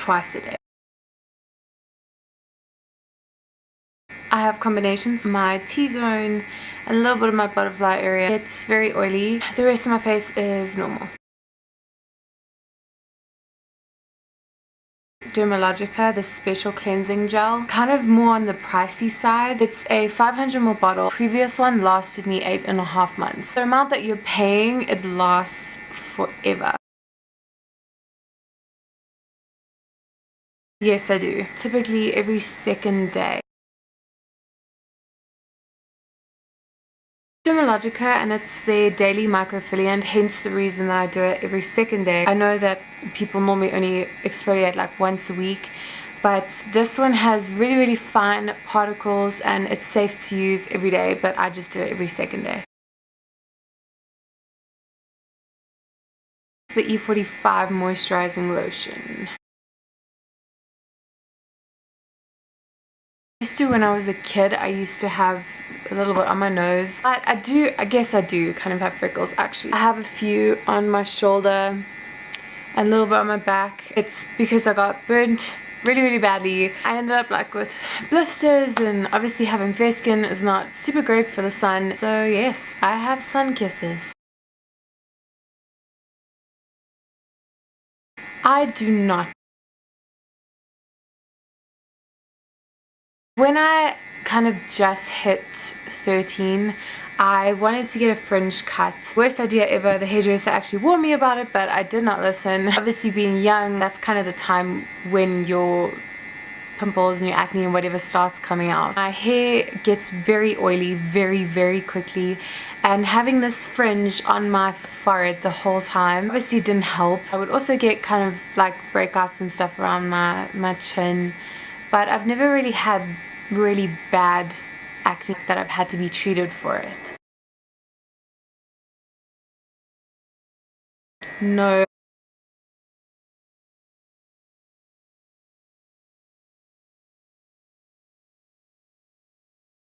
twice a day. I have combinations, my T-zone, a little bit of my butterfly area. It's very oily. The rest of my face is normal. Dermalogica, the special cleansing gel, kind of more on the pricey side. It's a 500ml bottle. The previous one lasted me 8.5 months. The amount that you're paying, it lasts forever. Yes, I do. Typically every second day. Dermalogica, and it's their daily microfoliant, hence the reason that I do it every second day. I know that people normally only exfoliate like once a week, but this one has really fine particles and it's safe to use every day, but I just do it every second day. The E45 moisturizing lotion. When I was a kid, I used to have a little bit on my nose. I guess I do kind of have freckles actually. I have a few on my shoulder and a little bit on my back. It's because I got burnt really badly. I ended up like with blisters, and obviously having fair skin is not super great for the sun. So yes, I have sun kisses. I do not. When I kind of just hit 13, I wanted to get a fringe cut. Worst idea ever. The hairdresser actually warned me about it, but I did not listen. Obviously being young, that's kind of the time when your pimples and your acne and whatever starts coming out. My hair gets very oily very quickly, and having this fringe on my forehead the whole time obviously didn't help. I would also get kind of like breakouts and stuff around my chin, but I've never really had really bad acne that I've had to be treated for it. No.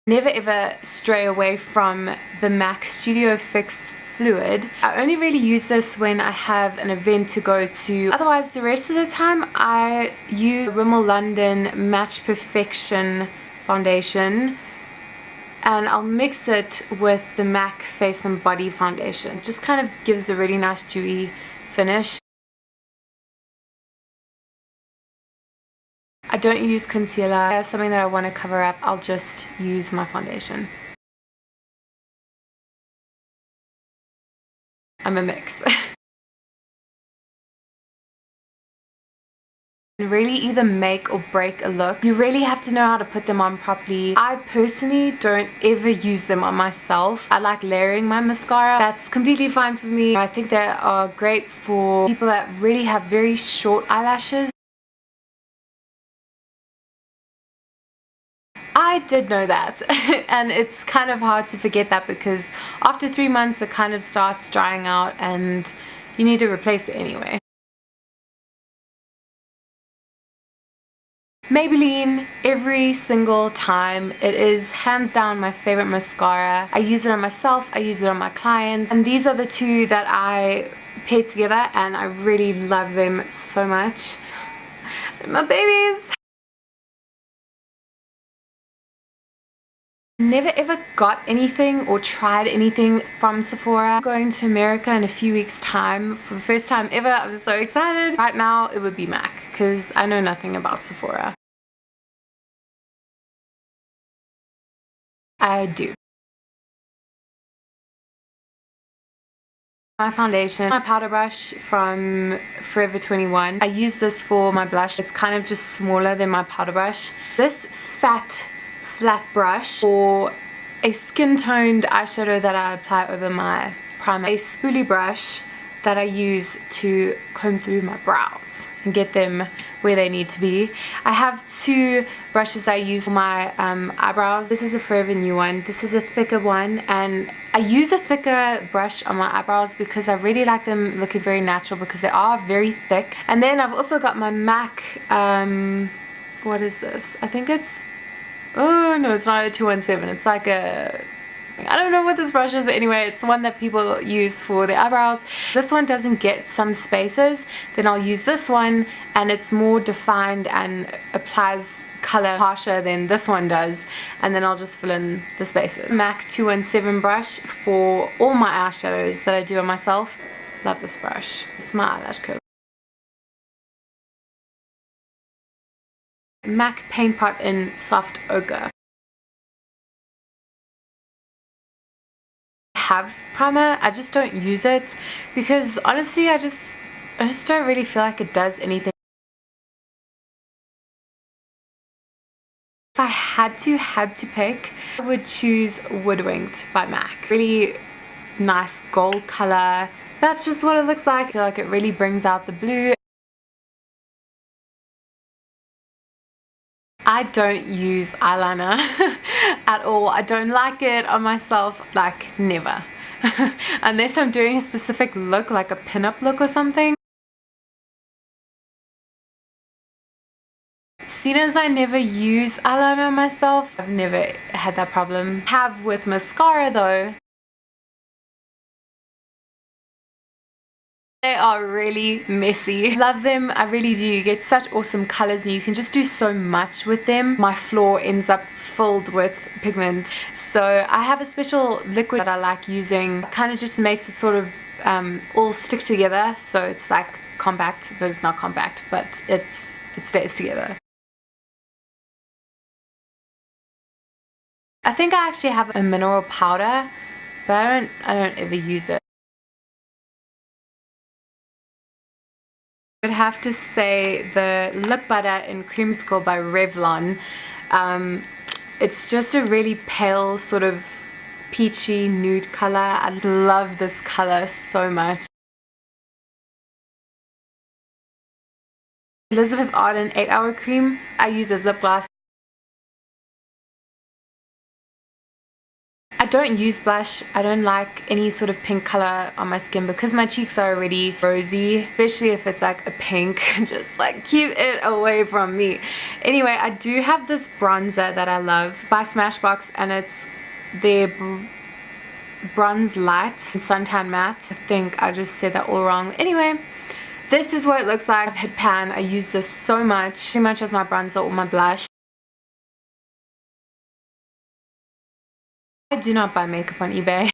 Never ever stray away from the MAC Studio Fix fluid. I only really use this when I have an event to go to. Otherwise, the rest of the time I use Rimmel London Match Perfection foundation, and I'll mix it with the MAC Face and Body foundation. It just kind of gives a really nice dewy finish. I don't use concealer. If there's something that I want to cover up, I'll just use my foundation. I'm a mix. Really either make or break a look. You really have to know how to put them on properly. I personally don't ever use them on myself. I like layering my mascara. That's completely fine for me. I think they are great for people that really have very short eyelashes. I did know that, and it's kind of hard to forget that because after 3 months it kind of starts drying out and you need to replace it anyway. Maybelline every single time. It is hands down my favorite mascara. I use it on myself, I use it on my clients, and these are the two that I pair together and I really love them so much. They're my babies. Never ever got anything or tried anything from Sephora. I'm going to America in a few weeks time for the first time ever. I'm so excited. Right now it would be MAC because I know nothing about Sephora. I do. My foundation, my powder brush from Forever 21. I use this for my blush. It's kind of just smaller than my powder brush. This fat flat brush for a skin toned eyeshadow that I apply over my primer. A spoolie brush that I use to comb through my brows and get them where they need to be. I have two brushes I use for my eyebrows. This is a Forever New one. This is a thicker one, and I use a thicker brush on my eyebrows because I really like them looking very natural because they are very thick. And then I've also got my MAC, what is this? I think it's, oh no, it's not a 217. It's like a I don't know what this brush is, but anyway, it's the one that people use for their eyebrows. This one doesn't get some spaces, then I'll use this one, and it's more defined and applies color harsher than this one does, and then I'll just fill in the spaces. MAC 217 brush for all my eyeshadows that I do on myself. Love this brush. It's my eyelash curler. MAC Paint Pot in Soft Ochre. Have primer, I just don't use it because honestly I just don't really feel like it does anything. If I had to pick, I would choose Woodwinked by MAC. Really nice gold color. That's just what it looks like. I feel like it really brings out the blue. I don't use eyeliner at all. I don't like it on myself, like never. Unless I'm doing a specific look, like a pin-up look or something. Seeing as I never use eyeliner on myself, I've never had that problem. Have with mascara though. They are really messy. Love them, I really do. You get such awesome colors and you can just do so much with them. My floor ends up filled with pigment. So I have a special liquid that I like using. It kind of just makes it sort of all stick together. So it's like compact, but it's not compact, but it stays together. I think I actually have a mineral powder, but I don't ever use it. I would have to say the lip butter in Creamsicle by Revlon. It's just a really pale sort of peachy nude color. I love this color so much. Elizabeth Arden 8-Hour Cream I use as lip gloss. I don't use blush. I don't like any sort of pink color on my skin because my cheeks are already rosy, especially if it's like a pink. Just like keep it away from me. Anyway, I do have this bronzer that I love by Smashbox, and it's their Bronze Light Suntan Matte. I think I just said that all wrong. Anyway, this is what it looks like. I've hit pan. I use this so much, pretty much as my bronzer or my blush. I do not buy makeup on eBay.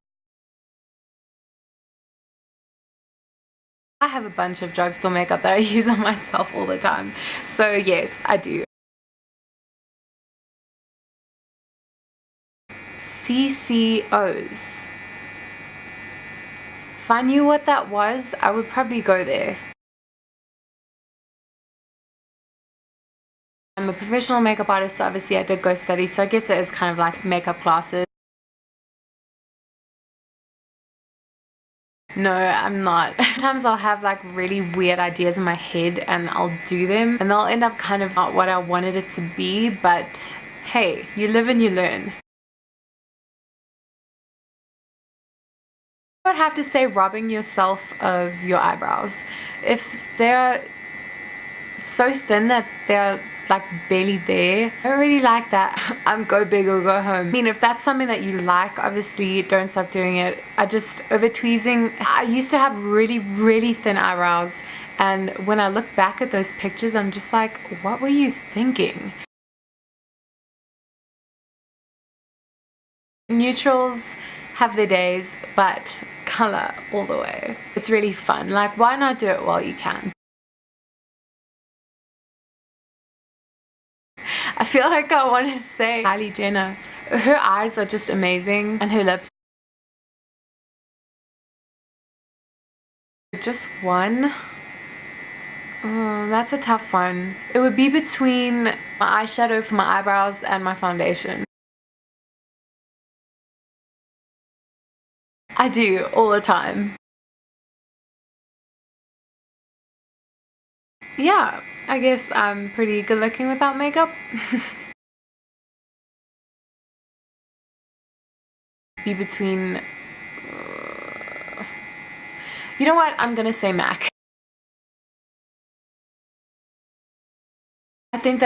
I have a bunch of drugstore makeup that I use on myself all the time. So yes, I do. CCOs. If I knew what that was, I would probably go there. I'm a professional makeup artist, so obviously I did go study, so I guess it is kind of like makeup classes. No, I'm not. Sometimes I'll have like really weird ideas in my head and I'll do them and they'll end up kind of not what I wanted it to be, but hey, you live and you learn. I would have to say robbing yourself of your eyebrows. If they're so thin that they're like barely there, I don't really like that. I'm go big or go home. I mean, if that's something that you like, obviously don't stop doing it. I just over tweezing. I used to have really thin eyebrows, and when I look back at those pictures, I'm just like, what were you thinking? Neutrals have their days, but color all the way. It's really fun. Like, why not do it while you can? I feel like I want to say Kylie Jenner. Her eyes are just amazing, and her lips. Just one? Oh, that's a tough one. It would be between my eyeshadow for my eyebrows and my foundation. I do, all the time. Yeah, I guess I'm pretty good looking without makeup. Be between... You know what? I'm gonna say MAC.